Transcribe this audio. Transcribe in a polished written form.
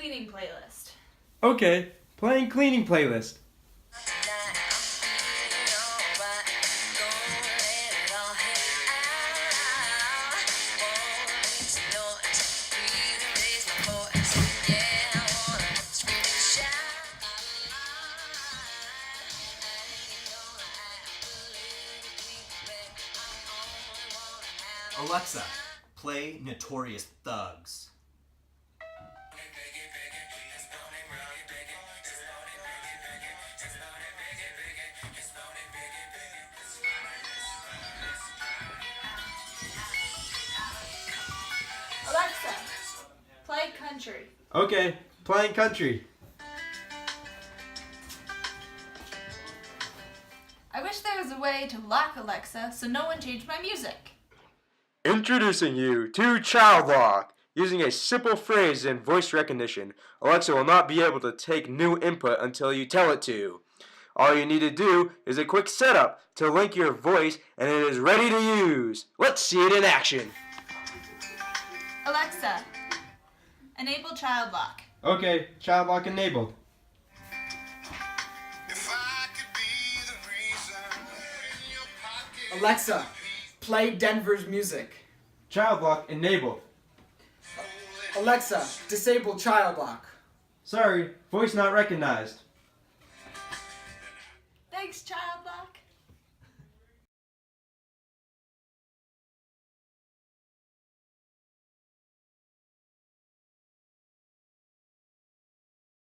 cleaning playlist. Okay, playing cleaning playlist. Alexa, play Notorious Thugs. Alexa, play country. Okay, playing country. I wish there was a way to lock Alexa so no one changed my music. Introducing you to Child Lock. Using a simple phrase and voice recognition, Alexa will not be able to take new input until you tell it to. All you need to do is a quick setup to link your voice and it is ready to use. Let's see it in action. Alexa, enable child lock. Okay, Child Lock enabled. Alexa, play Denver's music. Child Lock enabled. Alexa, disable child lock. Sorry, voice not recognized. Thanks, child lock.